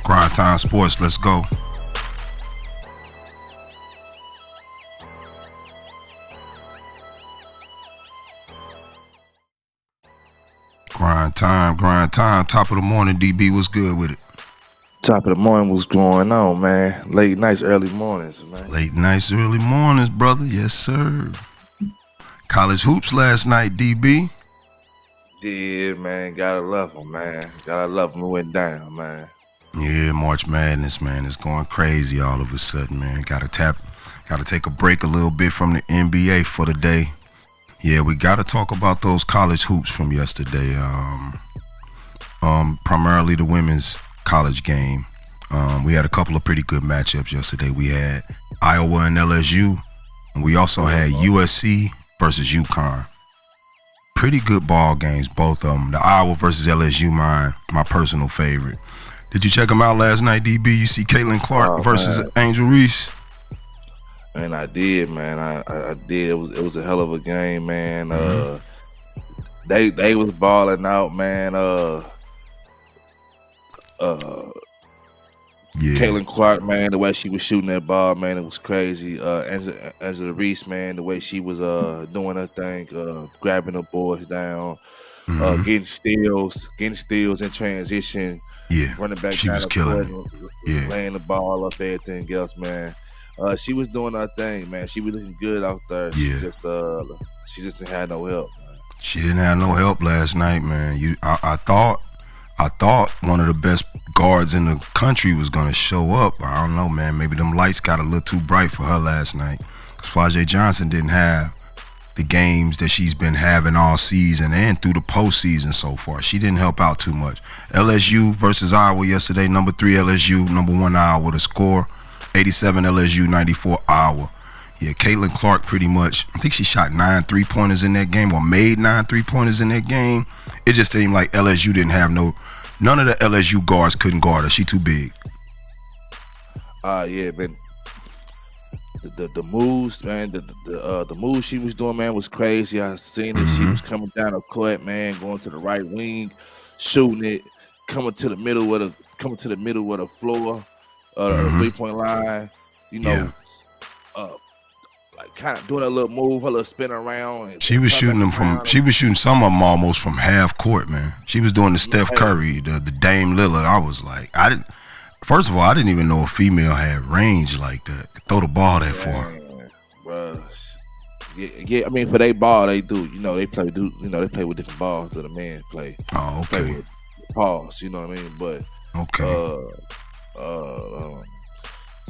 Grindtime Sports, let's go. Grind time. Top of the morning, DB. What's good with it? Top of the morning, what's going on, man? Late nights, early mornings, man. Late nights, early mornings, brother. Yes, sir. College hoops last night, DB. Yeah, man. Gotta love them, man. Gotta love them. It went down, man. Yeah, March Madness, man. It's going crazy all of a sudden, man. Gotta take a break a little bit from the NBA for the day. Yeah, we gotta talk about those college hoops from yesterday. Primarily the women's college game. We had a couple of pretty good matchups yesterday. We had Iowa and LSU, and we also had USC versus UCONN. Pretty good ball games, both of them. The Iowa versus LSU, my personal favorite. Did you check them out last night, DB? You see Caitlyn Clark versus Angel Reese? Man, I did, man. I did. It was a hell of a game, man. They was balling out, man. Caitlyn Clark, man, the way she was shooting that ball, man, it was crazy. Angela Reese, man, the way she was doing her thing, grabbing the boards down, getting steals in transition. Yeah, running back. She was killing it. Laying the ball up, everything else, man. She was doing her thing, man. She was looking good out there. Yeah. She just didn't have no help, man. She didn't have no help last night, man. I thought one of the best guards in the country was gonna show up. I don't know, man. Maybe them lights got a little too bright for her last night. Flau'jae Johnson didn't have the games that she's been having all season and through the postseason so far. She didn't help out too much. LSU versus Iowa yesterday. Number 3 LSU, number 1 Iowa. The score 87 LSU, 94 Iowa. Yeah, Caitlyn Clark pretty much, I think she shot 9 3-pointers in that game, or made 9 3-pointers in that game. It just seemed like LSU didn't have none of the LSU guards couldn't guard her. She too big. Yeah, man. The moves, man, the moves she was doing, man, was crazy. I seen it. She was coming down the court, man, going to the right wing, shooting it, coming to the middle of the floor, the 3-point line. You know, like kind of doing a little move, a little spin around. And she was shooting them she was shooting some of them almost from half court, man. She was doing the Steph Curry, the Dame Lillard. I was like, first of all, I didn't even know a female had range like that. Could throw the ball that far. Bruh. Yeah. I mean, for they ball, they do. You know, they play with different balls that a man play. Oh, okay. Play with balls. You know what I mean? But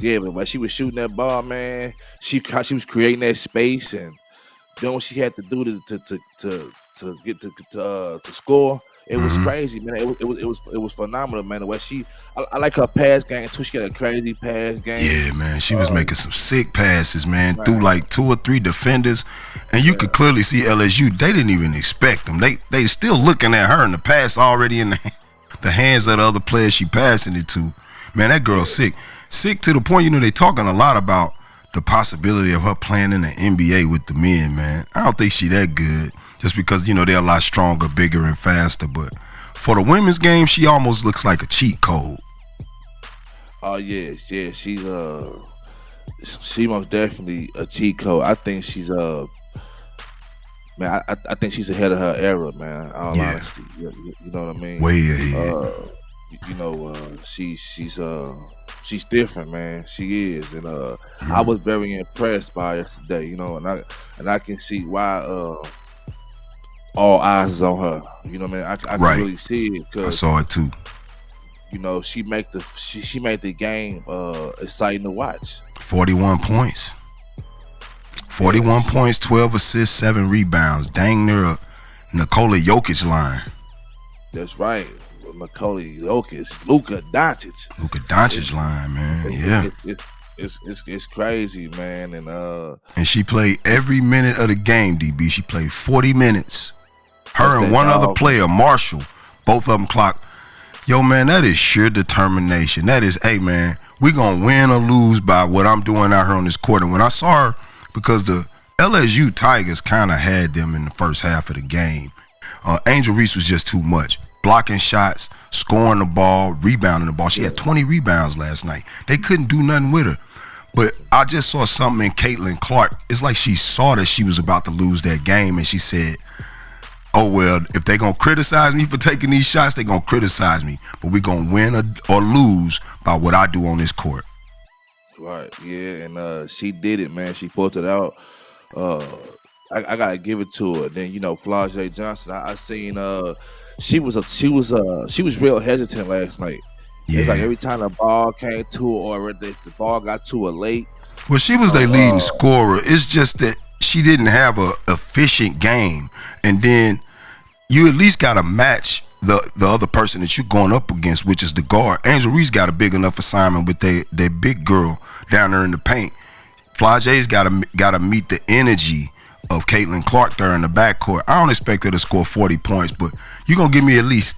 yeah, but when she was shooting that ball, man, she was creating that space and doing what she had to do to get to score. It was crazy, man. It was phenomenal, man. The way I like her pass game too. She got a crazy pass game. Yeah, man. She was making some sick passes, man, through like 2 or 3 defenders, and you could clearly see LSU. They didn't even expect them. They still looking at her, and the pass already in the hands of the other players she passing it to. Man, that girl's sick to the point. You know, they talking a lot about the possibility of her playing in the NBA with the men, man. I don't think she that good. Just because, you know, they're a lot stronger, bigger, and faster. But for the women's game, she almost looks like a cheat code. Oh, yeah. She most definitely a cheat code. I think she's man, I think she's ahead of her era, man. All honesty. You know what I mean? Way ahead. You know, she's different, man. She is. And I was very impressed by her yesterday, you know, and I can see why all eyes is on her. You know what I mean? I can really see it. I saw it too. You know, she made the game exciting to watch. 41 points. 41 points, 12 assists, 7 rebounds. Dang near a Nikola Jokic line. That's right. Nikola Jokic, Luka Doncic line, man. Yeah. It's crazy, man. And she played every minute of the game, DB. She played 40 minutes. Her and one other player, Marshall, both of them clocked. Yo, man, that is sheer determination. That is, hey, man, we going to win or lose by what I'm doing out here on this court. And when I saw her, because the LSU Tigers kind of had them in the first half of the game, Angel Reese was just too much. blocking shots, scoring the ball, rebounding the ball. She had 20 rebounds last night. They couldn't do nothing with her. But I just saw something in Caitlyn Clark. It's like she saw that she was about to lose that game, and she said, oh, well, if they're going to criticize me for taking these shots, they're going to criticize me. But we're going to win or lose by what I do on this court. Right, yeah, and she did it, man. She pulled it out. I gotta give it to her. Then Flau'jae Johnson. I seen she was real hesitant last night. Yeah. It's like every time the ball came to her or the ball got to her late. Well, she was their leading scorer. It's just that she didn't have a efficient game, and then you at least got to match the other person that you're going up against, which is the guard. Angel Reese got a big enough assignment with their big girl down there in the paint. Flau'jae's got to meet the energy of Caitlyn Clark there in the backcourt. I don't expect her to score 40 points, but you're going to give me at least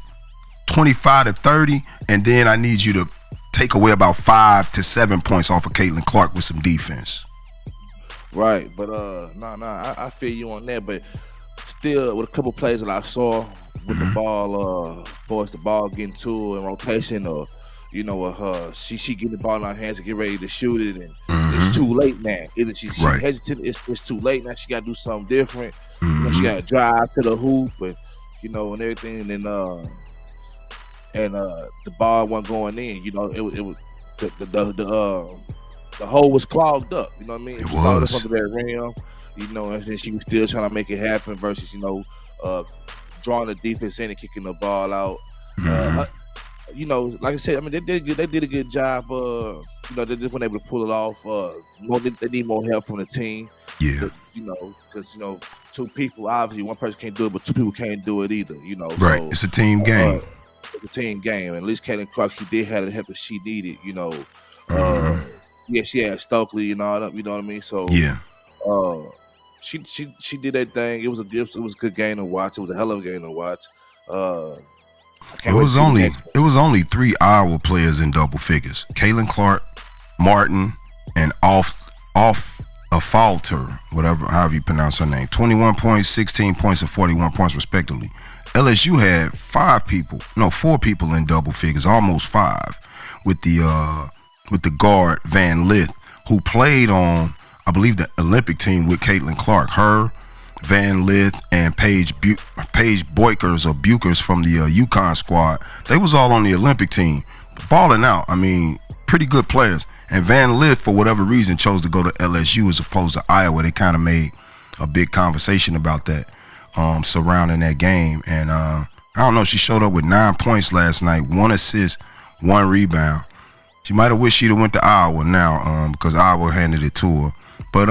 25 to 30, and then I need you to take away about 5 to 7 points off of Caitlyn Clark with some defense. Right, but I feel you on that, but still with a couple plays that I saw with the ball, the ball getting to her in rotation, or she getting the ball in her hands and get ready to shoot it, and it's too late now. She right. hesitant. It's too late now. She got to do something different. She got to drive to the hoop, and and everything, and then the ball wasn't going in. It was the hole was clogged up. You know what I mean? It was clogged up under that rim. And then she was still trying to make it happen versus drawing the defense in and kicking the ball out. Like I said, I mean they did a good job. They just weren't able to pull it off. They need more help from the team. Yeah. Because two people, obviously one person can't do it, but two people can't do it either. Right. So, it's a team game. It's a team game, and at least Caitlyn Clark, she did have the help that she needed. Yeah, she had Stokely and all that. You know what I mean? So yeah. She did that thing. It was a good game to watch. It was a hell of a game to watch. It was only 3 Iowa players in double figures: Caitlyn Clark, Martin, and off a Falter, however you pronounce her name. 21 points, 16 points, and 41 points respectively. LSU had 4 people in double figures, almost 5, with the guard Van Lith, who played on, I believe, the Olympic team with Caitlyn Clark. Her, Van Lith, and Paige Bueckers or Bueckers from the UCONN squad. They was all on the Olympic team, balling out. I mean, pretty good players. And Van Lith, for whatever reason, chose to go to LSU as opposed to Iowa. They kind of made a big conversation about that surrounding that game. And I don't know, she showed up with 9 points last night, 1 assist, 1 rebound. She might have wished she'd have went to Iowa now because Iowa handed it to her. But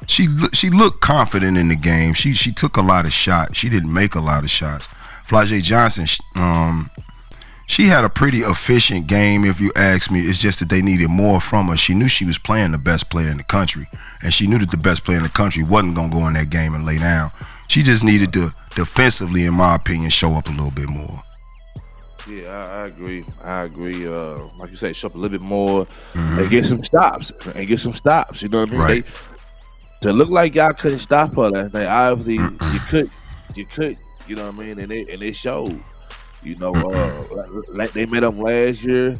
she looked confident in the game. She took a lot of shots. She didn't make a lot of shots. Flau'jae Johnson, she had a pretty efficient game, if you ask me. It's just that they needed more from her. She knew she was playing the best player in the country, and she knew that the best player in the country wasn't going to go in that game and lay down. She just needed to, defensively, in my opinion, show up a little bit more. Yeah, I agree. Like you said, show up a little bit more and get some stops. You know what I mean? Right. To look like y'all couldn't stop her last night, obviously you could. You know what I mean? And it showed. Like they met up last year.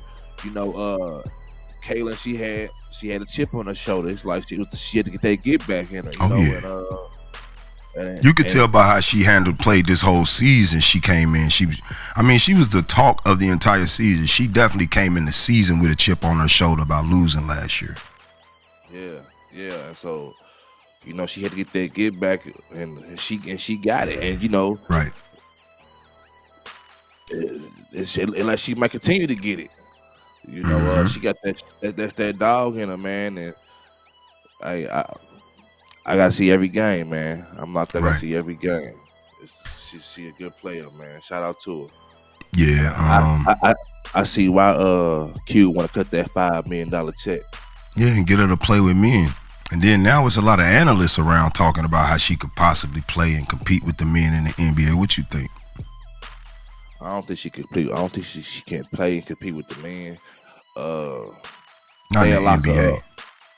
Caitlyn, she had a chip on her shoulder. It's like she had to get that get back in her. You could tell by how she played this whole season. She came in. She was the talk of the entire season. She definitely came in the season with a chip on her shoulder about losing last year. Yeah. And so, she had to get that get back, and she got it. And right. It's like she might continue to get it. She got that dog in her, man, and I gotta see every game, man. I'm not there to see every game. She a good player, man. Shout out to her. Yeah. I see why Q want to cut that $5 million check. Yeah, and get her to play with men. And then now it's a lot of analysts around talking about how she could possibly play and compete with the men in the NBA. What you think? I don't think she could play. I don't think she can play and compete with the men. Not in the NBA.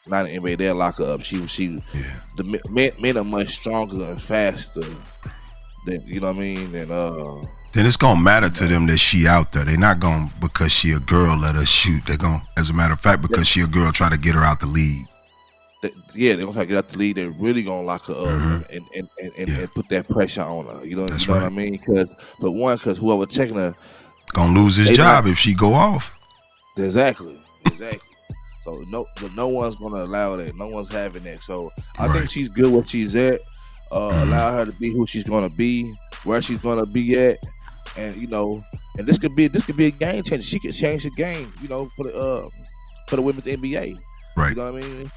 Not in the NBA. They'll lock her up. The men are much stronger and faster than, you know what I mean? And then it's gonna matter to them that she out there. They're not gonna, because she a girl, let her shoot. They're gonna, as a matter of fact, because she a girl, try to get her out the league. They're gonna try to get out the league. They're really gonna lock her up and put that pressure on her. You know what I mean? Because whoever checking her gonna lose his job if she go off. Exactly. So no one's gonna allow that. No one's having that. So I think she's good where she's at. Allow her to be who she's gonna be, where she's gonna be at, and and this could be a game changer. She could change the game, for the women's NBA. Right. You know what I mean?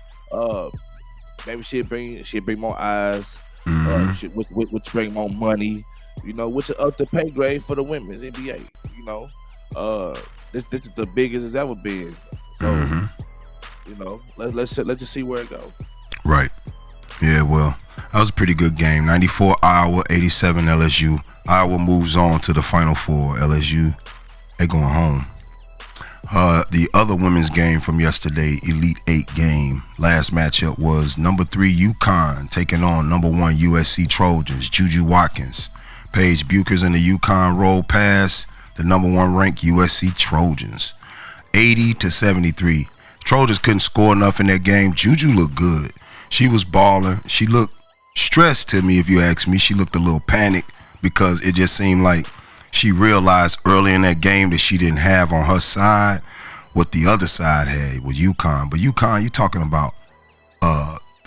Maybe she'll bring more eyes, which bring more money, which is up the pay grade for the women's NBA. This is the biggest it's ever been. So let's just see where it goes. Right. Yeah. Well, that was a pretty good game. 94 Iowa, 87 LSU. Iowa moves on to the Final Four. LSU, they going home. The other women's game from yesterday, Elite 8 game. Last matchup was number 3 UConn taking on number 1 USC Trojans. Juju Watkins, Paige Bueckers in the UConn roll past the number 1 ranked USC Trojans, 80-73. Trojans couldn't score enough in that game. Juju looked good. She was balling. She looked stressed to me, if you ask me. She looked a little panicked because it just seemed like she realized early in that game that she didn't have on her side what the other side had with UConn. But UConn, you're talking about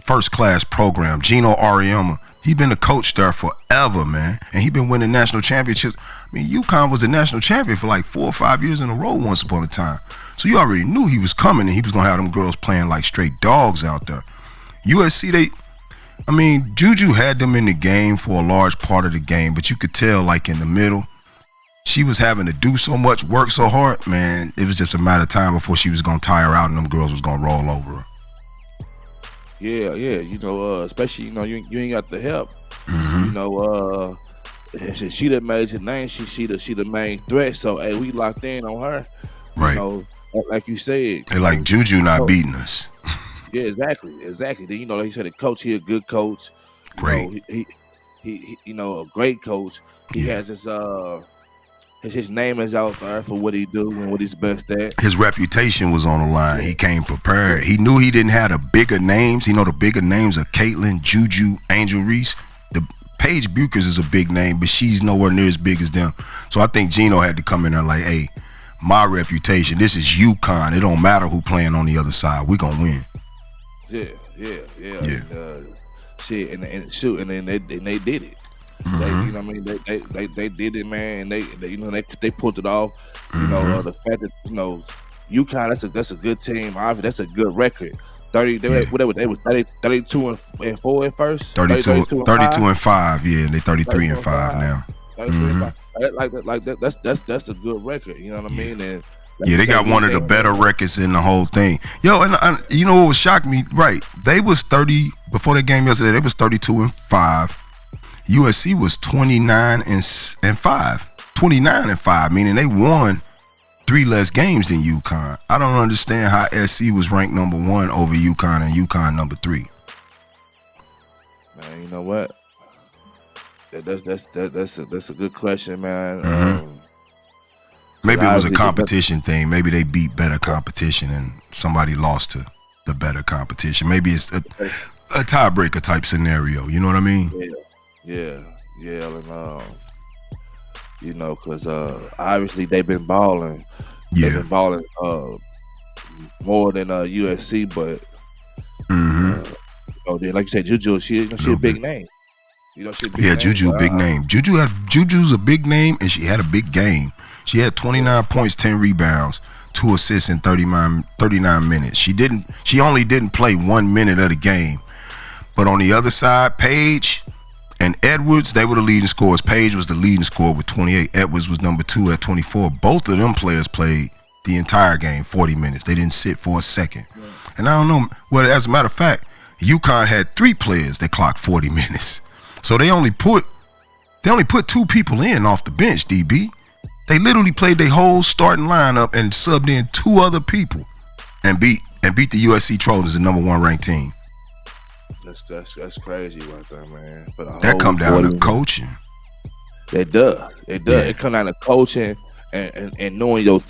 first-class program. Gino Auriemma, he been a coach there forever, man, and he been winning national championships. I mean, UConn was a national champion for like 4 or 5 years in a row once upon a time. So you already knew he was coming and he was going to have them girls playing like straight dogs out there. USC, Juju had them in the game for a large part of the game, but you could tell, like, in the middle, she was having to do so much, work so hard, man. It was just a matter of time before she was going to tire out and them girls was going to roll over her. Yeah, especially, you ain't got the help. She the major name, she the main threat, so, hey, we locked in on her. Right. Like you said. They like Juju not beating us. Yeah, exactly. Then, like you said, the coach, he a good coach. Great. He a great coach. He has his name is out there for what he do and what he's best at. His reputation was on the line. He came prepared. He knew he didn't have the bigger names. The bigger names are Caitlyn, Juju, Angel Reese. The Paige Bueckers is a big name, but she's nowhere near as big as them. So I think Gino had to come in there like, hey, my reputation, this is UConn. It don't matter who playing on the other side. We gonna win. Yeah. And then they did it. They did it, man. And they pulled it off. The fact that UConn, that's a good team. Obviously, that's a good record. 32 and 4 at first. 32 and 5. Yeah, they 33 and 5 now. 33 and 5. That's a good record. You know what I mean? And they got one of the better records in the whole thing. Yo, and you know what shocked me? Right, they was 30 before the game yesterday. They was 32 and 5. USC was 29 and 5. 29 and 5, meaning they won 3 less games than UConn. I don't understand how SC was ranked number 1 over UConn and UConn number 3. Man, you know what? That's a good question, man. Maybe it was a competition thing. Maybe they beat better competition and somebody lost to the better competition. Maybe it's a tiebreaker type scenario. You know what I mean? Yeah. And because obviously they've been balling. Yeah. They've been balling more than USC, but then like you said, Juju, she a big name. Juju, big name. Juju's a big name, and she had a big game. She had 29 points, 10 rebounds, 2 assists in 39 minutes. She only didn't play 1 minute of the game. But on the other side, Paige and Edwards, they were the leading scorers. Paige was the leading scorer with 28. Edwards was number 2 at 24. Both of them players played the entire game, 40 minutes. They didn't sit for a second. Yeah. And I don't know. Well, as a matter of fact, UConn had 3 players that clocked 40 minutes. So they only put 2 people in off the bench, DB. They literally played their whole starting lineup and subbed in 2 other people and beat the USC Trojans, the number 1 ranked team. That's crazy right there, man. That come down to coaching. It does. It does. Yeah. It comes down to coaching and knowing your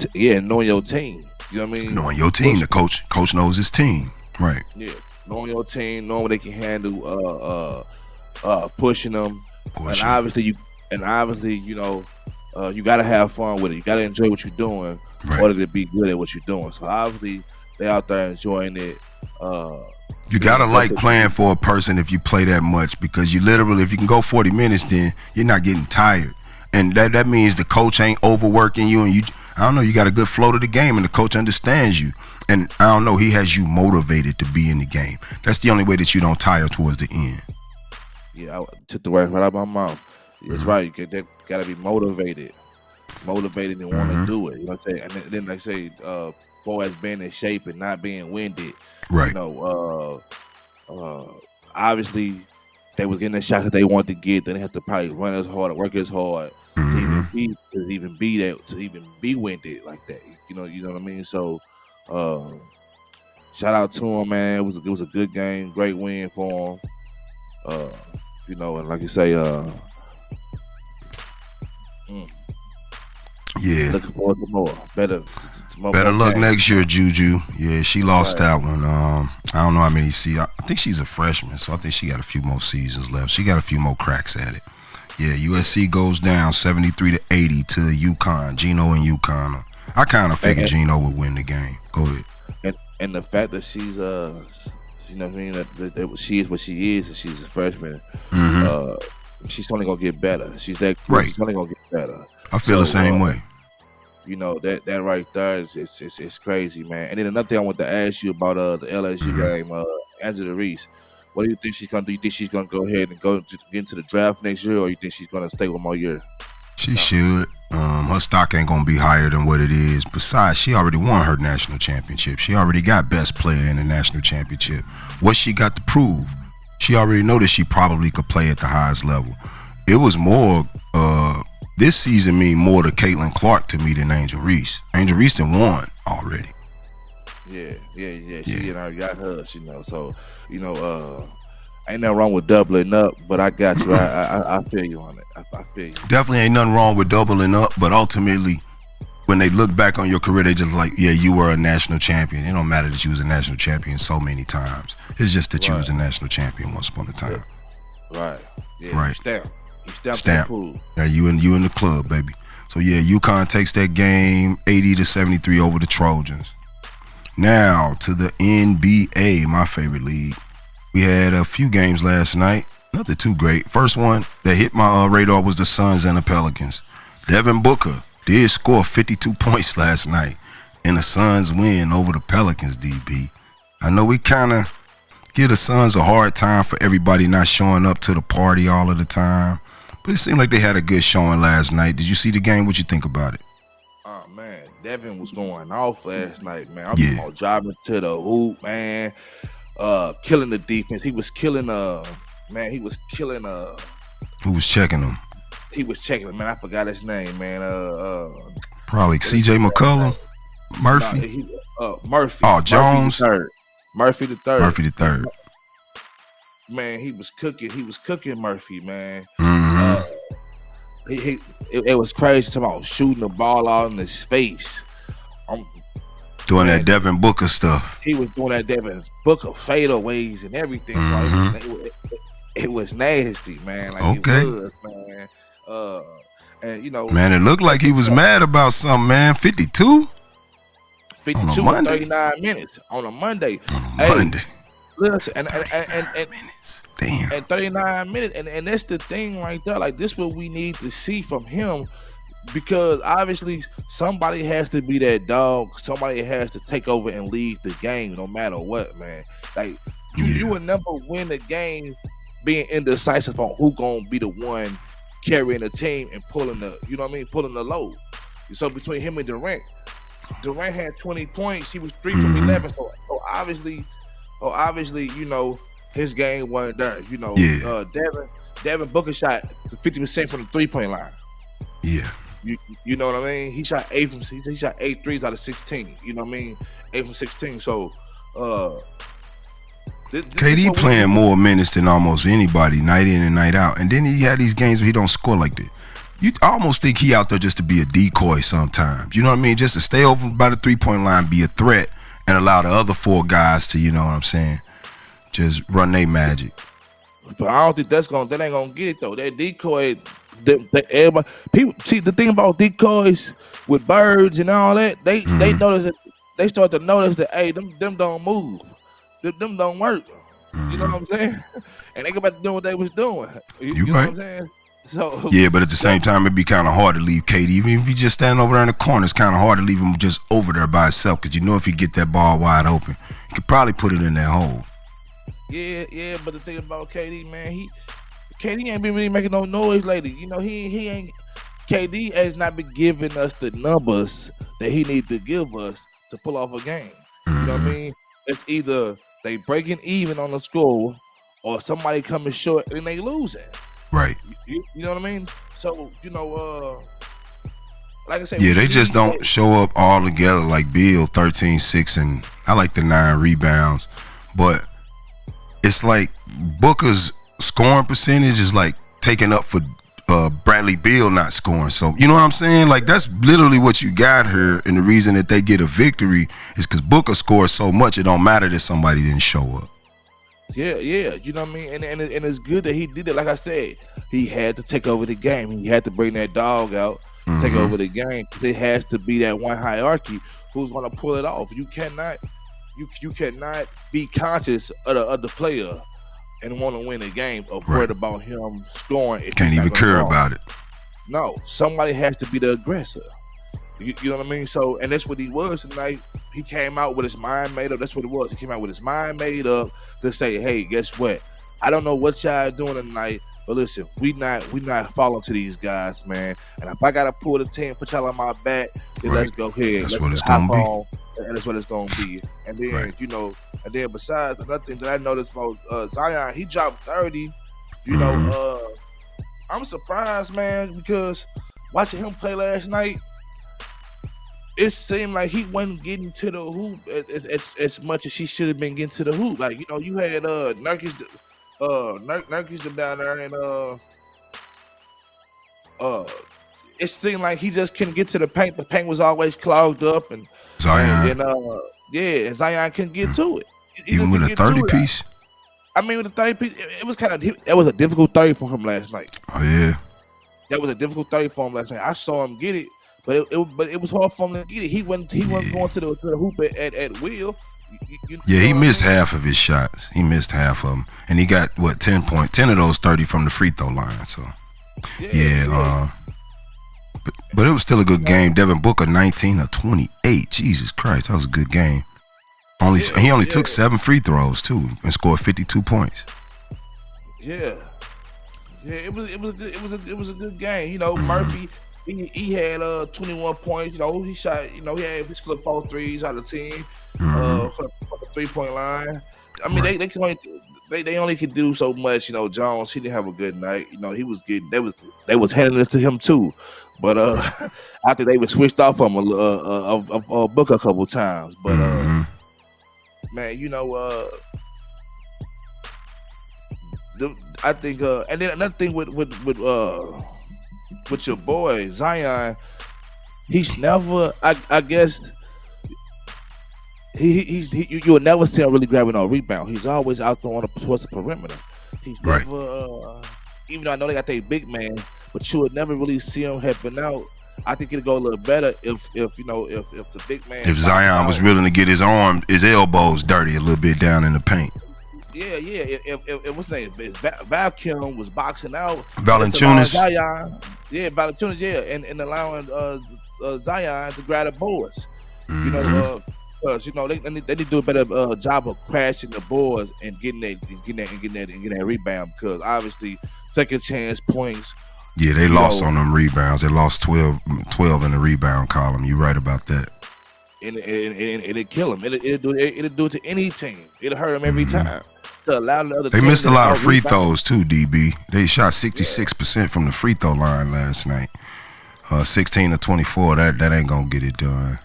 knowing your team. You know what I mean? Knowing your team, the coach knows his team, right? Yeah, knowing your team, knowing what they can handle, pushing them, and obviously you know, you gotta have fun with it. You gotta enjoy what you're doing in order to be good at what you're doing. So obviously they out there enjoying it. You gotta like playing for a person if you play that much, because you literally, if you can go 40 minutes, then you're not getting tired, and that means the coach ain't overworking you, and I don't know, you got a good flow to the game, and the coach understands you, and I don't know, he has you motivated to be in the game. That's the only way that you don't tire towards the end. Yeah, I took the words right out of my mouth. It's right. You gotta be motivated and want to do it. You know what I'm saying? And then like say, for as being in shape and not being winded. Right. You know, obviously they was getting the shots that they wanted to get. Then they have to probably run as hard, work as hard to even be winded like that. You know what I mean? So, shout out to him, man. It was a good game, great win for him. You know, and like you say, yeah, looking forward to more. Better luck next year, Juju. Yeah, she lost that one. I don't know how many I think she's a freshman, so I think she got a few more seasons left. She got a few more cracks at it. Yeah, USC goes down 73-80 to UCONN. Gino and UCONN. I kind of figured Gino would win the game. Go ahead. And the fact that she's you know what I mean, that she is what she is, and she's a freshman. She's only gonna get better. She's right. She's only gonna get better. I feel the same way. You know, that right there is crazy, man. And then another thing I want to ask you about the LSU game, Angela Reese. What do you think she's gonna do? You think she's gonna go ahead and get into the draft next year, or you think she's gonna stay one more year? She should. Her stock ain't gonna be higher than what it is. Besides, she already won her national championship. She already got best player in the national championship. What she got to prove? She already know that she probably could play at the highest level. It was more. This season mean more to Caitlyn Clark to me than Angel Reese. Angel Reese done won already. Yeah. She already got hers, you know. So, you know, ain't nothing wrong with doubling up, but I got you. I feel you on it. I feel you. Definitely ain't nothing wrong with doubling up, but ultimately, when they look back on your career, they just like, yeah, you were a national champion. It don't matter that you was a national champion so many times. It's just that you was a national champion once upon a time. Right. Yeah. Right. You stamp. Yeah, you in the club, baby. So yeah, UConn takes that game 80-73 over the Trojans. Now to the NBA, my favorite league. We had a few games last night. Nothing too great. First one that hit my radar was the Suns and the Pelicans. Devin Booker did score 52 points last night in the Suns win over the Pelicans, DB. I know we kind of give the Suns a hard time for everybody not showing up to the party all of the time. But it seemed like they had a good showing last night. Did you see the game? What you think about it? Oh, man. Devin was going off last night, man. I'm talking about driving to the hoop, man. Killing the defense. He was killing Who was checking him? He was checking him, man. I forgot his name, man. Probably CJ McCollum. Murphy. Murphy. Oh, Jones. Murphy the third. Man, he was cooking Murphy, man. It was crazy about shooting the ball out in his face. Doing that Devin Booker stuff. He was doing that Devin Booker fadeaways and everything. So it was nasty, man. Like okay. It was, man. And you know, man, it looked like he was mad about something, man. 52 and 39 minutes on a Monday. Listen, and damn. And 39 minutes, and that's the thing right there. Like, this what we need to see from him, because obviously somebody has to be that dog. Somebody has to take over and lead the game, no matter what, man. Like, you will never win the game being indecisive on who gonna be the one carrying the team and pulling the, you know what I mean, pulling the load. So between him and Durant had 20 points. He was 3 from 11. So obviously, you know, his game wasn't there. You know, Devin Booker shot 50% from the 3-point line. Yeah. You know what I mean? He shot 8 threes out of 16. You know what I mean? 8 from 16. So KD playing more minutes than almost anybody, night in and night out. And then he had these games where he don't score like that. You almost think he out there just to be a decoy sometimes. You know what I mean? Just to stay over by the 3-point line, be a threat, and allow the other 4 guys to, you know what I'm saying, just run their magic. But I don't think that ain't gonna get it though. That decoy, everybody, people see the thing about decoys with birds and all that. They notice that they start to notice that hey, them don't move, them don't work. You know what I'm saying? And they go back to doing what they was doing. You know right. what I'm saying? So yeah, but at the same time, it'd be kind of hard to leave KD. Even if he just standing over there in the corner, it's kind of hard to leave him just over there by himself because you know if he get that ball wide open, he could probably put it in that hole. Yeah, but the thing about KD, man, KD ain't been really making no noise lately. You know, he ain't. KD has not been giving us the numbers that he needs to give us to pull off a game. You know what I mean? It's either they breaking even on the score or somebody coming short and they losing. Right. You know what I mean? So, you know, like I said, yeah, they just don't show up all together like Bill, 13-6, and I like the 9 rebounds, but it's like Booker's scoring percentage is like taking up for Bradley Beal not scoring. So, you know what I'm saying? Like, that's literally what you got here, and the reason that they get a victory is because Booker scores so much, it don't matter that somebody didn't show up. Yeah, you know what I mean? And it's good that he did it. Like I said, he had to take over the game. He had to bring that dog out, take over the game. It has to be that one hierarchy who's going to pull it off. You cannot be conscious of the other player and want to win a game or worried about him scoring. Can't even care about it. No, somebody has to be the aggressor. You know what I mean? So, and that's what he was tonight. He came out with his mind made up. That's what it was. He came out with his mind made up to say, hey, guess what? I don't know what y'all doing tonight, but listen, we not falling to these guys, man. And if I gotta pull the team, put y'all on my back, then let's go ahead. That's let's what it's gonna be. And that's what it's gonna be. And then you know, and then besides, another thing that I noticed about Zion, he dropped 30. You know, I'm surprised, man, because watching him play last night, it seemed like he wasn't getting to the hoop as much as he should have been getting to the hoop. Like, you know, you had Nurkic down there, and it seemed like he just couldn't get to the paint. The paint was always clogged up, and Zion, and Zion couldn't get to it. Even with a 30 piece. I mean, with a 30 piece, it was that was a difficult 30 for him last night. Oh yeah, that was a difficult 30 for him last night. I saw him get it. But it was hard for him to get it. He wasn't going to the hoop at will. He missed half of his shots. He missed half of them, and he got 10 of those 30 from the free throw line. So but it was still a good game. Devin Booker 19 of 28. Jesus Christ, that was a good game. He only took 7 free throws too and scored 52 points. Yeah, it was a good game. You know, Murphy. He had 21 points. You know, he shot. You know, he had his flip 4 threes out of 10 for the 3-point line. I mean, they only could do so much. You know, Jones, he didn't have a good night. You know, he was getting they was handing it to him too. But after they were switched off him of Booker a couple times. But man, you know, I think and then another thing with your boy Zion, he's never. I guess you'll never see him really grabbing a rebound. He's always out there towards the perimeter. He's never. Even though I know they got their big man, but you would never really see him helping out. I think it'd go a little better if the big man. If Zion was willing to get his elbows dirty a little bit down in the paint. Yeah. If what's his name? Valkim was boxing out. Valanciunas. Valanciunas, and allowing Zion to grab the boards. You know, because you know they need to do a better job of crashing the boards and getting that rebound, because obviously second chance points. Yeah, they lost on them rebounds. They lost 12 in the rebound column. You're right about that. And it kill them. It'll do it to any team. It'll hurt them every time. To allow the other they team missed a lot of free rebound. throws too, DB. They shot 66% from the free throw line last night. 16 to 24. That ain't gonna get it done.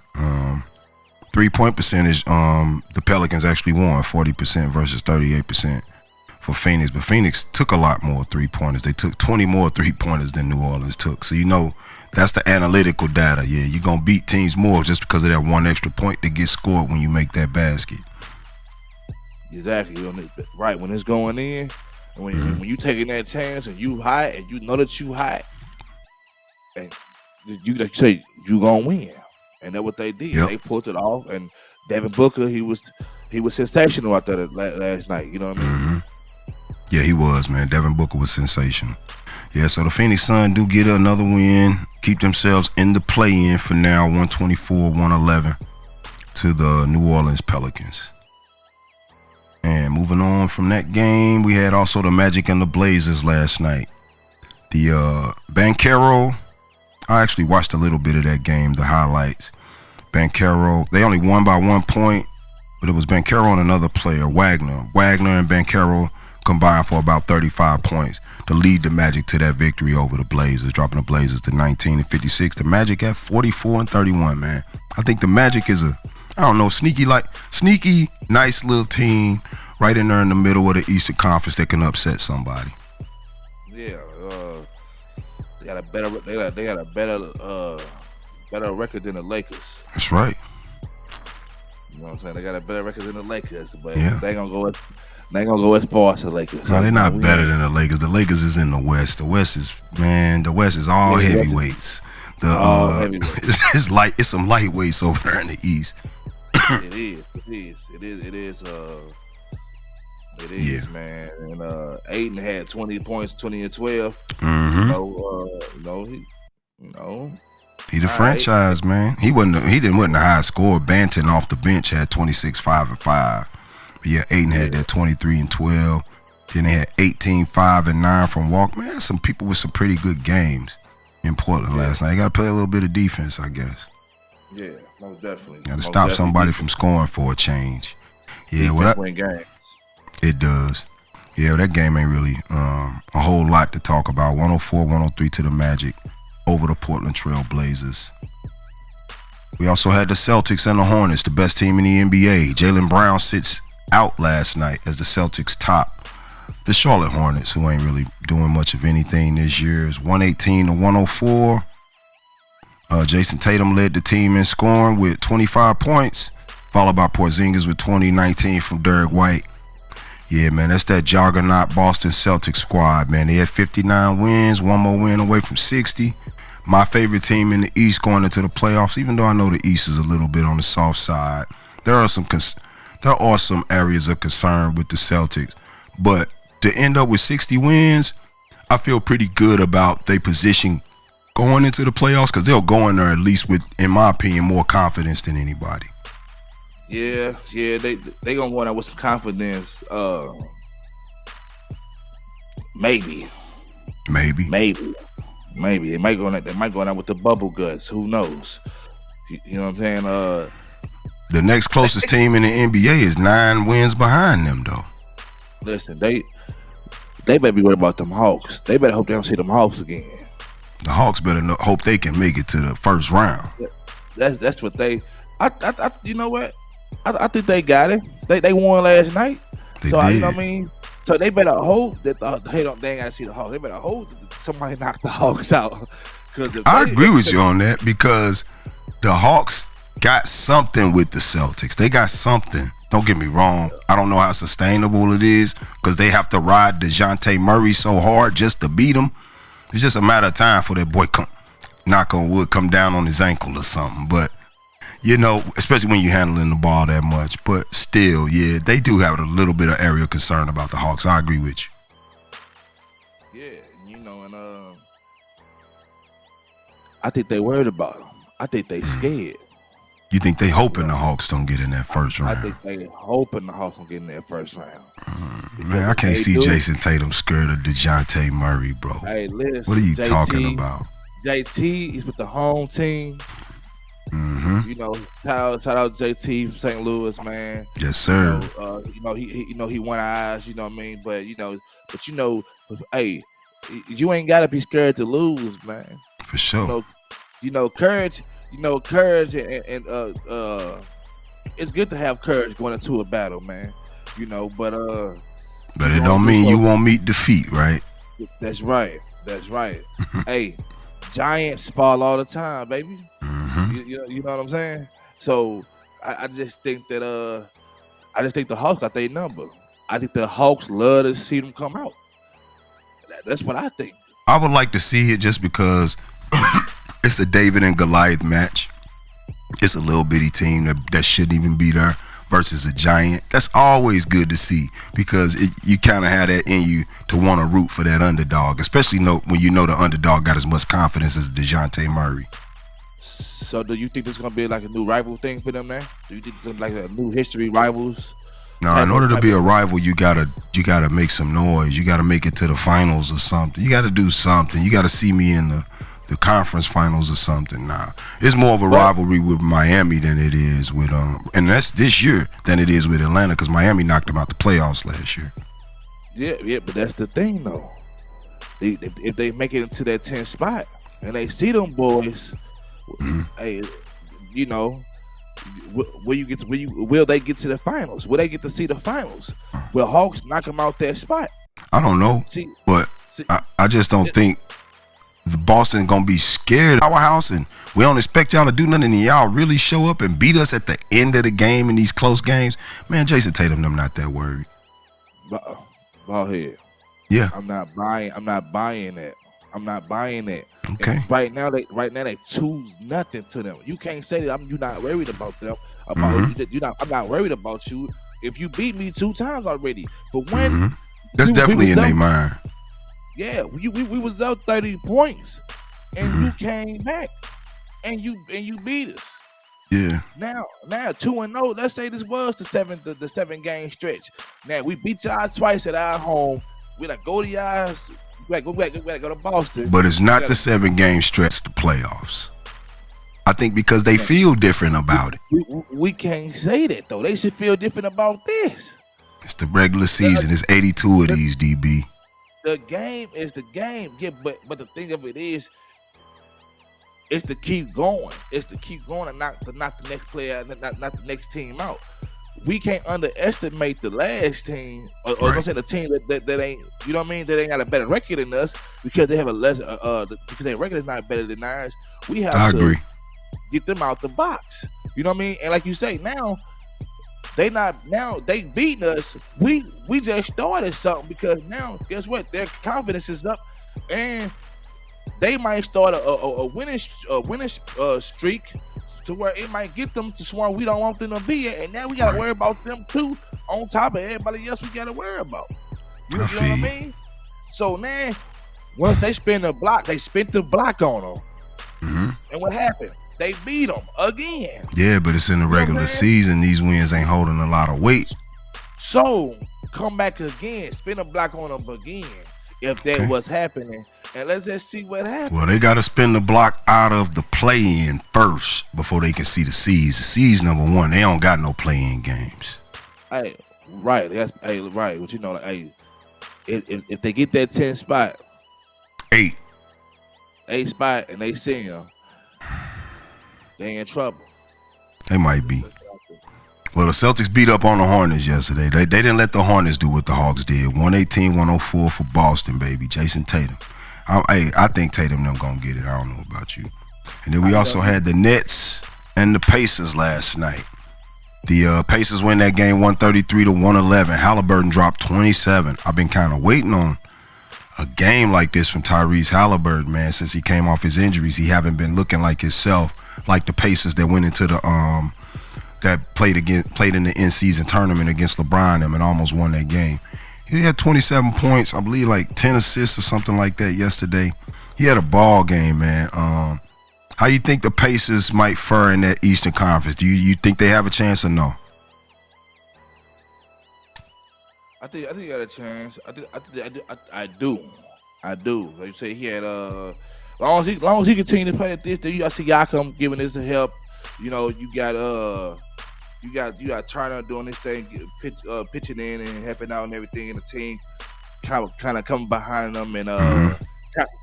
3-point percentage. The Pelicans actually won 40% versus 38% for Phoenix, but Phoenix took a lot more 3-pointers. They took 20 more 3-pointers than New Orleans took. So that's the analytical data. Yeah, you're gonna beat teams more just because of that one extra point that gets scored when you make that basket. Exactly. Right, when it's going in, and when you taking that chance and you hot and you know that you hot, and you say you gonna win, and that's what they did. Yep. They pulled it off, and Devin Booker, he was sensational out there last night. You know what I mean? Mm-hmm. Yeah, he was, man. Devin Booker was sensational. Yeah, so the Phoenix Suns do get another win, keep themselves in the play-in for now, 124-111 to the New Orleans Pelicans. And moving on from that game, we had also the Magic and the Blazers last night. The Banchero, I actually watched a little bit of that game, the highlights. Banchero, they only won by 1 point, but it was Banchero and another player, Wagner. Wagner and Banchero combined for about 35 points to lead the Magic to that victory over the Blazers, dropping the Blazers to 19-56. The Magic at 44-31, man. I think the Magic is sneaky, nice little team right in there in the middle of the Eastern Conference that can upset somebody. Yeah, they got a better record than the Lakers. That's right. You know what I'm saying? They got a better record than the Lakers, but yeah. they ain't gonna go as far as the Lakers. No, they're not better than the Lakers. The Lakers is in the West. The West is all heavyweights. It's some lightweights over there in the East. It is, man. And Aiden had 20 points, 20 and 12. He the franchise, man. He wasn't the high scorer. Banton off the bench had 26, 5 and 5. But yeah, Aiden had that 23 and 12. Then they had 18, 5 and 9 from Walk. Man, some people with some pretty good games in Portland last night. You got to play a little bit of defense, I guess. Yeah, most definitely. Got to stop somebody from scoring for a change. Yeah, win games. It does. Yeah, that game ain't really a whole lot to talk about. 104-103 to the Magic over the Portland Trail Blazers. We also had the Celtics and the Hornets, the best team in the NBA. Jaylen Brown sits out last night as the Celtics top the Charlotte Hornets, who ain't really doing much of anything this year. It's 118-104. Jason Tatum led the team in scoring with 25 points, followed by Porzingis with 20-19 from Derek White. Yeah, man, that's that juggernaut Boston Celtics squad, man. They had 59 wins, one more win away from 60. My favorite team in the East going into the playoffs, even though I know the East is a little bit on the soft side. There are some areas of concern with the Celtics. But to end up with 60 wins, I feel pretty good about their position going into the playoffs because they'll go in there at least with, in my opinion, more confidence than anybody. Yeah, they gonna go in there with some confidence. Maybe. They might go in there with the bubble guts. Who knows? You know what I'm saying? The next closest team in the NBA is 9 wins behind them, though. Listen, they better be worried about them Hawks. They better hope they don't see them Hawks again. The Hawks better hope they can make it to the first round. That's what they. I you know what? I think they got it. They won last night. They did. You know what I mean? So they better hope that they ain't gotta see the Hawks. They better hope that somebody knock the Hawks out. I agree with you on that because the Hawks got something with the Celtics. They got something. Don't get me wrong. I don't know how sustainable it is because they have to ride DeJounte Murray so hard just to beat him. It's just a matter of time for that boy knock on wood, come down on his ankle or something. But, you know, especially when you're handling the ball that much. But still, yeah, they do have a little bit of area of concern about the Hawks. I agree with you. Yeah, you know, and I think they worried about them. I think they scared. You think they hoping the Hawks don't get in that first round? I think they hoping the Hawks don't get in that first round. Man, I can't see Jason Tatum scared of DeJounte Murray, bro. Hey, listen, what are you talking about? JT is with the home team. Mm-hmm. You know, shout out JT from St. Louis, man. Yes, sir. He won eyes. You know what I mean? But hey, you ain't gotta be scared to lose, man. For sure. Courage. Courage and it's good to have courage going into a battle, man. But But it don't mean you won't meet defeat, right? That's right. Hey, Giants fall all the time, baby. You know what I'm saying? So I just think that the Hawks got their number. I think the Hawks love to see them come out. That's what I think. I would like to see it just because it's a David and Goliath match. It's a little bitty team that shouldn't even be there versus a giant. That's always good to see because you kind of have that in you to want to root for that underdog, especially when you know the underdog got as much confidence as DeJounte Murray. So do you think this is going to be like a new rival thing for them, man? Do you think it's like a new history rivals? No, in order to be a rival, you gotta make some noise. You gotta make it to the finals or something. You gotta do something. You gotta see me in the conference finals or something. Nah, it's more of a rivalry with Miami than it is with and that's this year than it is with Atlanta because Miami knocked them out the playoffs last year. Yeah, but that's the thing though. If they make it into that 10th spot and they see them boys, hey, you know. Will they get to the finals? Will they get to see the finals? Will Hawks knock them out that spot? I don't know, but I just don't think the Boston gonna be scared of our house, and we don't expect y'all to do nothing, and y'all really show up and beat us at the end of the game in these close games. Man, Jason Tatum, them not that worried. Baldhead. Yeah, I'm not buying that. Okay. And right now they 2-0 to them. You can't say that you're not worried about them. I'm not worried about you. If you beat me 2 times already, for when that's definitely in their mind. Yeah, we was up 30 points, and you came back, and you beat us. Yeah. Now 2-0. Let's say this was the 7-game stretch. Now we beat y'all twice at our home. We gotta go to y'all's. We gotta go to Boston. But it's not the 7-game stretch, the playoffs. I think because they feel different about it. We can't say that though. They should feel different about this. It's the regular season. It's 82 of these, DB. The game is the game. Yeah, but the thing of it is, it's to keep going. It's to keep going and knock the next player, not the next team out. We can't underestimate the last team, or I'm saying the team that ain't, you know what I mean, that ain't got a better record than us because they have a less, because their record is not better than ours. We have to get them out the box. You know what I mean? And like you say, now they beating us. We just started something because now guess what? Their confidence is up, and they might start a winning streak. To where it might get them to somewhere we don't want them to be at, and now we gotta worry about them too. On top of everybody else, we gotta worry about. You know what I mean? So now, once they spin the block, they spent the block on them, and what happened? They beat them again. Yeah, but it's in the regular season. These wins ain't holding a lot of weight. So come back again, spin a block on them again. If that was happening. And let's just see what happens. Well, they got to spin the block out of the play-in first before they can see the seeds. The seeds number 1. They don't got no play-in games. Hey, right. Right. But you know, if they get that 10 spot, 8 spot, and they see them, they in trouble. They might be. Well, the Celtics beat up on the Hornets yesterday. They didn't let the Hornets do what the Hawks did. 118-104 for Boston, baby. Jason Tatum. I think Tatum them gonna get it. I don't know about you. And then we also had the Nets and the Pacers last night. The Pacers win that game 133-111. Halliburton dropped 27. I've been kind of waiting on a game like this from Tyrese Halliburton, man. Since he came off his injuries, he haven't been looking like himself, like the Pacers that went into the that played in the in-season tournament against LeBron and almost won that game. He had 27 points, I believe like 10 assists or something like that yesterday. He had a ball game, man. How you think the Pacers might fare in that Eastern Conference? Do you think they have a chance or no? I think he got a chance. I do. Like you say, he had long as he continue to play at this, then I see Siakam giving this help. You know, you got Turner doing this thing, pitching in and helping out and everything, and the team kind of coming behind them and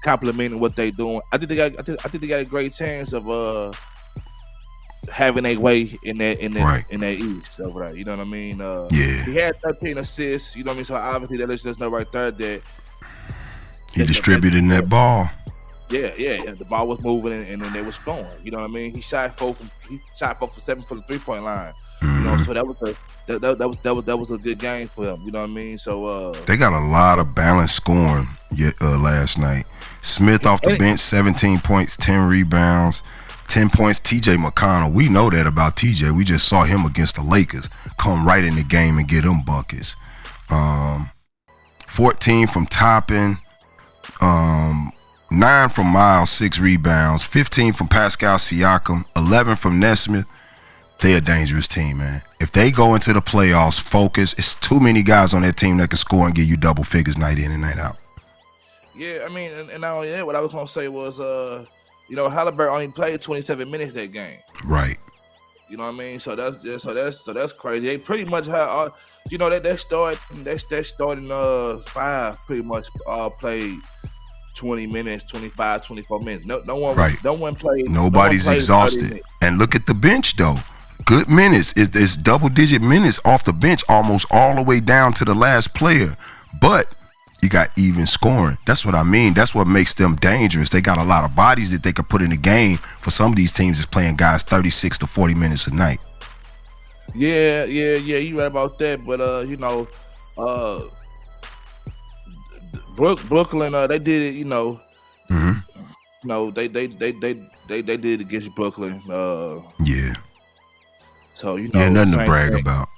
complimenting what they doing. I think they got a great chance of having a way in that Right. in that East over there. You know what I mean? Yeah. He had 13 assists. You know what I mean? So obviously that lets us know right there that He distributed that ball. yeah. The ball was moving and then they was scoring. You know what I mean? He shot 4 for 7 for the 3-point line. Mm-hmm. You know, so that was a good game for him. You know what I mean? So they got a lot of balanced scoring last night. Smith off the bench, 17 points, 10 rebounds, 10 points. TJ McConnell, we know that about TJ. We just saw him against the Lakers come right in the game and get them buckets. 14 from Toppin, 9 from Miles, 6 rebounds, 15 from Pascal Siakam, 11 from Nesmith. They're a dangerous team, man. If they go into the playoffs focused, it's too many guys on that team that can score and give you double figures night in and night out. Yeah, I mean, and not only that, what I was gonna say was, Halliburton only played 27 minutes that game. Right. You know what I mean? So that's crazy. They pretty much had, that starting 5 pretty much all played 20 minutes, 25, 24 minutes. No one, right. No one played. Nobody's exhausted. And look at the bench though. Good minutes. It's double-digit minutes off the bench, almost all the way down to the last player. But you got even scoring. That's what I mean. That's what makes them dangerous. They got a lot of bodies that they could put in the game. For some of these teams, is playing guys 36 to 40 minutes a night. Yeah. You right about that. But Brooklyn, they did it. They did it against Brooklyn. Yeah. So nothing to brag about.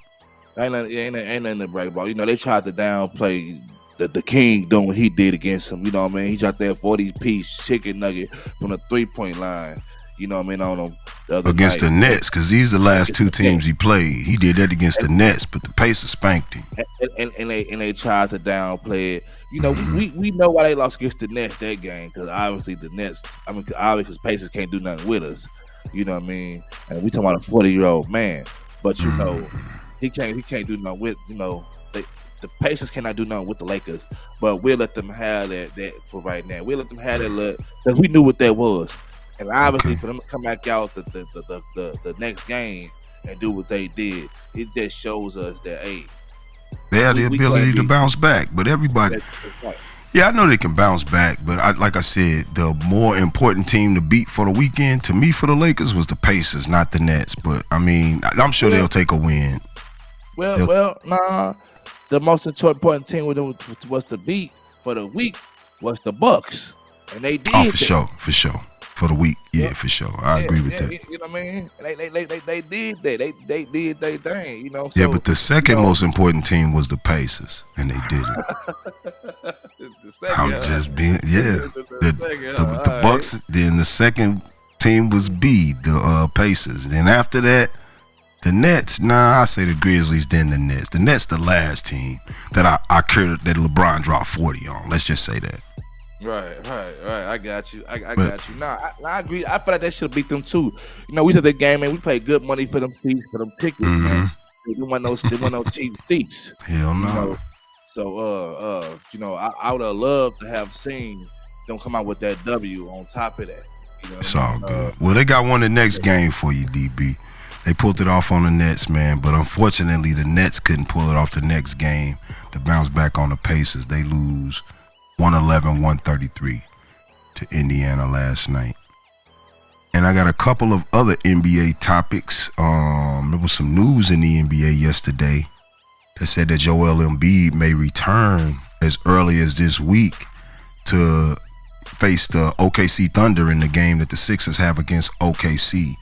Ain't nothing to brag about. They tried to downplay the King doing what he did against him. You know what I mean? He shot that 40-piece chicken nugget from the 3-point line. You know what I mean? On them against the Nets, because these are the last 2 teams he played. He did that against the Nets, but the Pacers spanked him. And they tried to downplay it. We know why they lost against the Nets that game, because obviously the Nets. Obviously because Pacers can't do nothing with us. You know what I mean? And we talking about a 40-year-old man, but he can't do nothing with the Pacers cannot do nothing with the Lakers, but we'll let them have that for right now. We'll let them have that look, because we knew what that was. And obviously for them to come back out the next game and do what they did, it just shows us that they have the ability to bounce back. But everybody, I know they can bounce back. But like I said, the more important team to beat for the weekend, to me, for the Lakers, was the Pacers, not the Nets. But I mean, I'm sure they'll take a win. Nah. The most important team was to beat for the week was the Bucks, and they did. Oh, for sure. For the week, for sure. I agree with that. You know what I mean? They did that. They did their thing. So, but the second most important team was the Pacers, and they did it. I'm just being the Bucks. Then the second team was the Pacers. Then after that, the Nets. I say the Grizzlies. Then the Nets. The Nets, the last team that I cared that LeBron dropped 40 on. Let's just say that. Right. I got you. I got you. I agree. I feel like that should beat them too. We said that game, man. We paid good money for them seats, for them tickets, man. They want no cheap seats. Hell no. So, I would have loved to have seen them come out with that W on top of that. It's all good. Well, they got one the next game for you, DB. They pulled it off on the Nets, man. But unfortunately, the Nets couldn't pull it off the next game to bounce back on the Pacers. They lose 111-133 to Indiana last night. And I got a couple of other NBA topics. There was some news in the NBA yesterday that said that Joel Embiid may return as early as this week to face the OKC Thunder in the game that the Sixers have against OKC.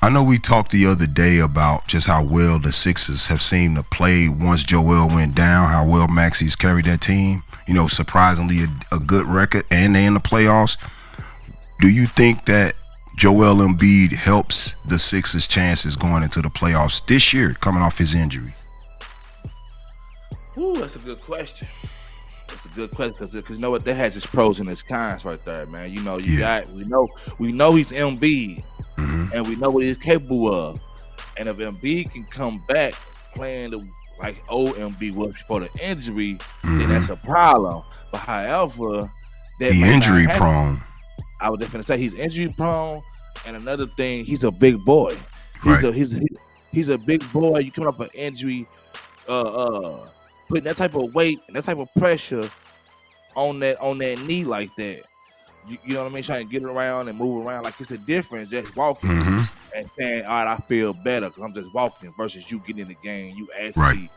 I know we talked the other day about just how well the Sixers have seemed to play once Joel went down, how well Maxi's carried that team. Surprisingly a good record, and they in the playoffs. Do you think that Joel Embiid helps the Sixers' chances going into the playoffs this year, coming off his injury? Ooh, that's a good question. That's a good question because you know what, that has its pros and its cons right there, man. We know he's Embiid, and we know what he's capable of. And if Embiid can come back playing like old Embiid was before the injury, then that's a problem. But however, that he injury prone. I was just gonna say he's injury prone, And another thing, he's a big boy. He's a big boy. You coming up an injury, putting that type of weight and that type of pressure on that knee like that. You know what I mean? Trying to get around and move around, like it's a difference just walking and saying, all right, I feel better because I'm just walking versus you getting in the game. You actually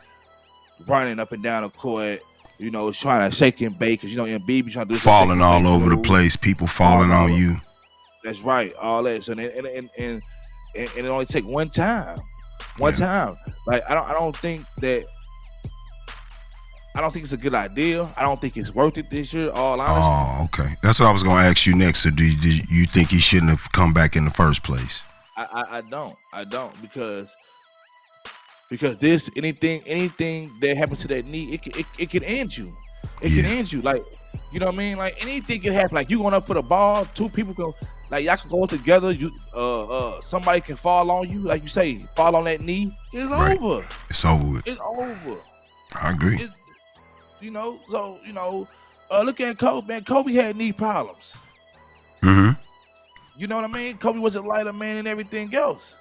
running up and down the court, you know, trying to shake and bake because, you know, Embiid be trying to do falling all over the place, people falling on you. That's right, all that. So and it only take one time. Time. Like I don't think it's a good idea. I don't think it's worth it this year, all honesty. Oh, okay. That's what I was going to ask you next. So do you think he shouldn't have come back in the first place? I don't because this anything that happens to that knee, it can end you. It can end you. Like, you know what I mean? Like anything can happen. Like you going up for the ball, two people can, like y'all can go together. You somebody can fall on you, like you say, fall on that knee. It's over. It's over with. It's over. I agree. You know, so you know, look at Kobe. Man, Kobe had knee problems. You know what I mean? Kobe was a lighter man and everything else.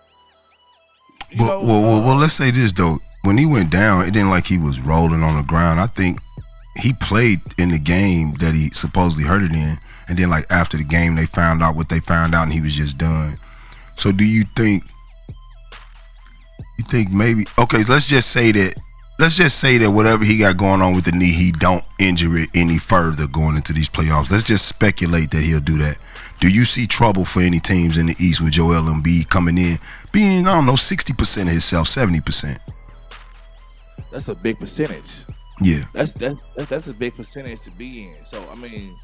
Well, let's say this though. When he went down, it didn't like he was rolling on the ground. I think he played in the game that he supposedly hurt it in, and then like after the game, they found out what they found out, and he was just done. So, do you think? You think maybe? Okay, let's just say that whatever he got going on with the knee, he don't injure it any further going into these playoffs. Let's just speculate that he'll do that. Do you see trouble for any teams in the East with Joel Embiid coming in, being, I don't know, 60% of himself, 70%? That's a big percentage. Yeah. That's a big percentage to be in. So, I mean,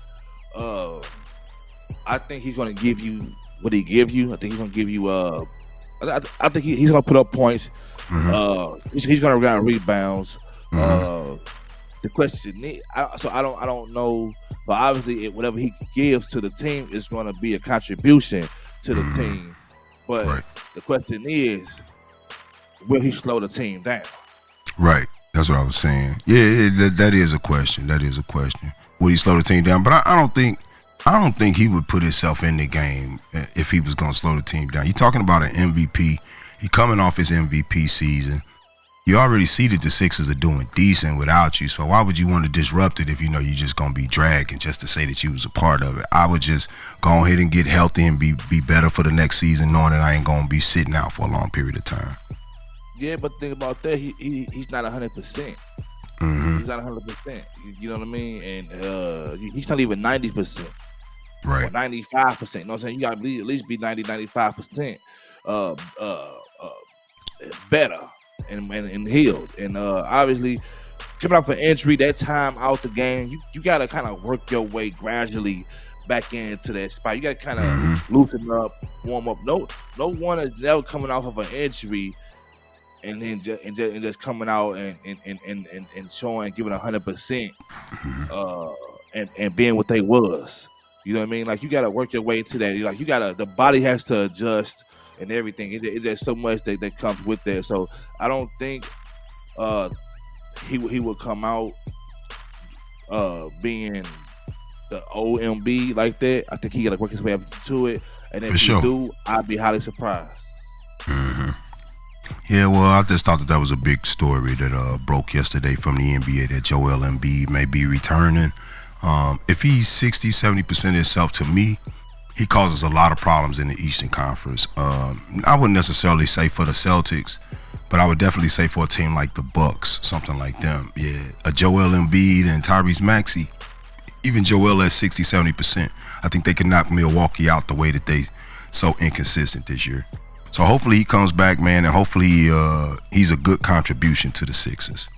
I think he's going to give you what he give you. I think he's going to give you, I think he's going to put up points. He's going to rebound rebounds. The question is, I don't know, but obviously whatever he gives to the team is going to be a contribution to the team. But the question is, will he slow the team down? Right. That's what I was saying. Yeah, that is a question. Would he slow the team down? But I don't think he would put himself in the game if he was going to slow the team down. You're talking about an MVP. He coming off his MVP season. You already see that the Sixers are doing decent without you, so why would you want to disrupt it if you know you're just going to be dragging just to say that you was a part of it? I would just go ahead and get healthy and be better for the next season, knowing that I ain't going to be sitting out for a long period of time. Yeah, but the thing about that, he's not 100%. He's not 100%. You know what I mean? And he's not even 90%. Right. Or 95%. You know what I'm saying? You got to at least be 95% better and healed. And obviously, coming off an injury, that time out the game, you got to kind of work your way gradually back into that spot. You got to kind of loosen up, warm up. No one is never coming off of an injury and then just coming out and showing, giving 100%, and being what they was. You know what I mean? Like you got to work your way into that. Like the body has to adjust and everything. It's just so much that comes with that. So I don't think he would come out being the old MB like that. I think he got to work his way up to it. And if he do, I'd be highly surprised. Yeah, well, I just thought that was a big story that broke yesterday from the NBA that Joel Embiid may be returning. If he's 60, 70% of himself, to me, he causes a lot of problems in the Eastern Conference. I wouldn't necessarily say for the Celtics, but I would definitely say for a team like the Bucks, something like them. Yeah, a Joel Embiid and Tyrese Maxey, even Joel at 60, 70%, I think they can knock Milwaukee out the way that they so inconsistent this year. So hopefully he comes back, man, and hopefully he's a good contribution to the Sixers.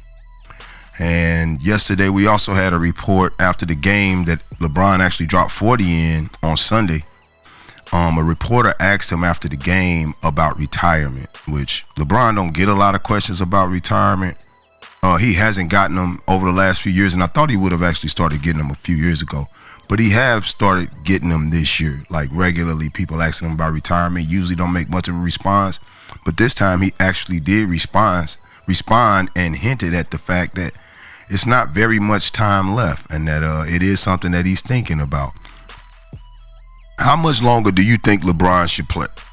And yesterday we also had a report after the game that LeBron actually dropped 40 in on Sunday. A reporter asked him after the game about retirement, which LeBron don't get a lot of questions about retirement. He hasn't gotten them over the last few years, and I thought he would have actually started getting them a few years ago. But he have started getting them this year, like regularly. People asking him about retirement usually don't make much of a response, but this time he actually did respond and hinted at the fact that it's not very much time left and that it is something that he's thinking about. How much longer do you think LeBron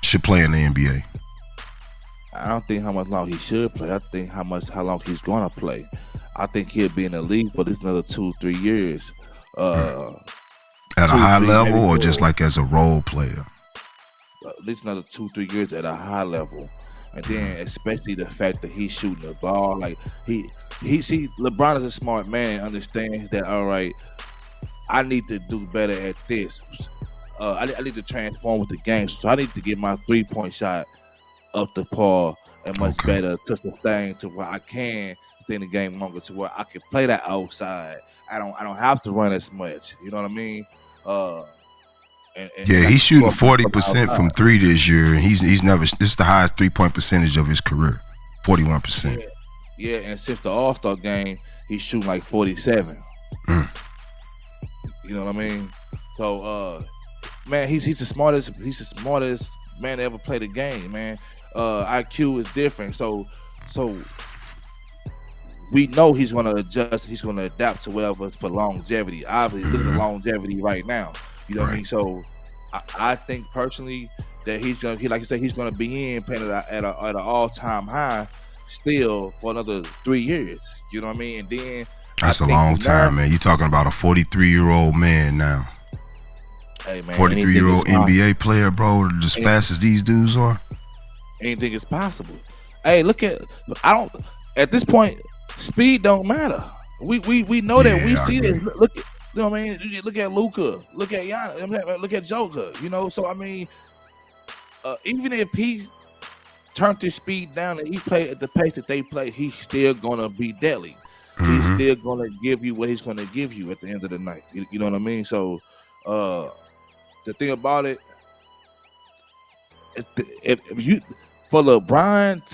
should play in the NBA? I don't think how much long he should play. I think how long he's gonna play. I think he'll be in the league for this another 2-3 years. At a high level, or just like as a role player? At least another 2-3 years at a high level, and then especially the fact that he's shooting the ball. Like he LeBron is a smart man. Understands that. All right, I need to do better at this. I need to transform with the game, so I need to get my 3-point shot up to par and much better to sustain to where I can stay in the game longer, to where I can play that outside. I don't have to run as much. You know what I mean? He's shooting 40% from 3 this year, and he's never. This is the highest 3-point percentage of his career, 41%. Yeah, and since the All-Star game, he's shooting like 47. You know what I mean? So, man, he's the smartest man to ever play the game, man. IQ is different, so we know he's gonna adjust, he's gonna adapt to whatever for longevity. Obviously, look at the longevity right now. You know what I mean? So I think personally that he's like you said, he's gonna be playing at an all-time high still for another 3 years. You know what I mean? And then that's a long time, man. You're talking about a 43-year-old man now. Hey, man, 43-year-old NBA player, bro, as fast as these dudes are. Anything is possible. Hey, at this point, speed don't matter. We know that. We see this. Look, you know what I mean? Look at Luka. Look at Giannis. Look at Joker. You know, so I mean, even if he turned his speed down and he played at the pace that they play, he's still gonna be deadly. He's still gonna give you what he's gonna give you at the end of the night. You know what I mean? So, the thing about it, if you for LeBron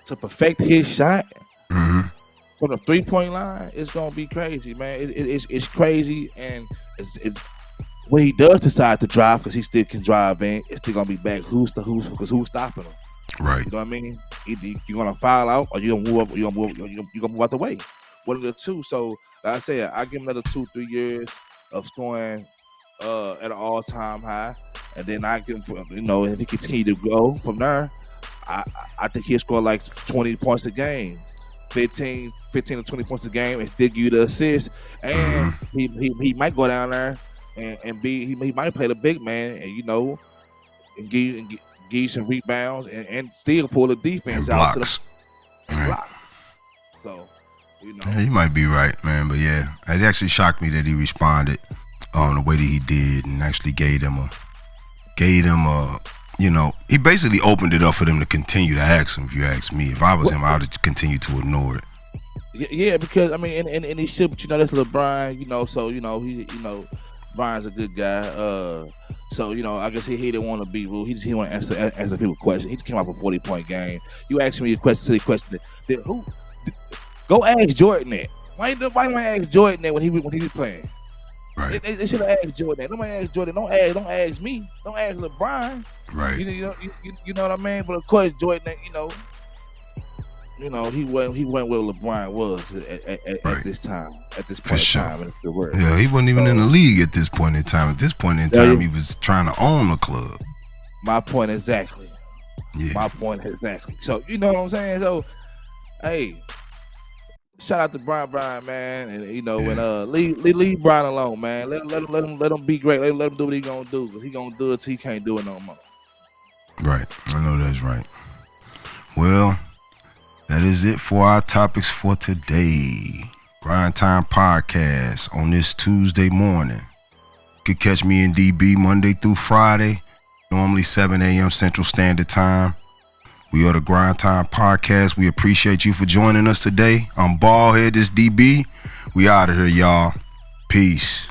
to perfect his shot from the 3-point line, it's gonna be crazy, man. It's crazy, and it's when he does decide to drive, because he still can drive in, it's still gonna be back. Who's stopping him? Right. You know what I mean? You're gonna foul out, or you're gonna move up. You're gonna move out the way. One of the two. So, like I said, I give him another 2-3 years of scoring at an all-time high, and then I give him, if he continue to go from there, I think he'll score like 20 points a game, 15 to 20 points a game, and still give you the assist. And he might go down there and he might play the big man, and and give you some rebounds and still pull the defense and out blocks. To the blocks. So, Yeah, you might be right, man. But yeah, it actually shocked me that he responded the way that he did, and actually gave him a he basically opened it up for them to continue to ask him. If you ask me, if I was him, I would continue to ignore it. Yeah, because I mean, and he should, but that's LeBron, so he Brian's a good guy. So I guess he didn't want to be rude. He didn't want to answer people questions. He just came out with a 40-point game. You asked me a silly question. Go ask Jordan that. Why don't I ask Jordan that when he was playing? Right. They should have asked Jordan that. Nobody asked Jordan. Don't ask me. Don't ask LeBron. Right. You know what I mean? But of course, Jordan, he went where LeBron was at this time, at this point in time in his career. Yeah, he wasn't even in the league at this point in time. At this point in time, he was trying to own the club. My point exactly. Yeah. My point exactly. So you know what I'm saying? So, hey, shout out to Brian, man, and and leave Brian alone, man. Let him be great. Let him do what he gonna do, because he gonna do it till he can't do it no more. Right. I know that's right. Well, that is it for our topics for today. Grindtime podcast on this Tuesday morning. You can catch me in DB Monday through Friday, normally 7 a.m. Central Standard Time. We are the Grindtime podcast. We appreciate you for joining us today. I'm Baldhead, this DB. We out of here, y'all. Peace.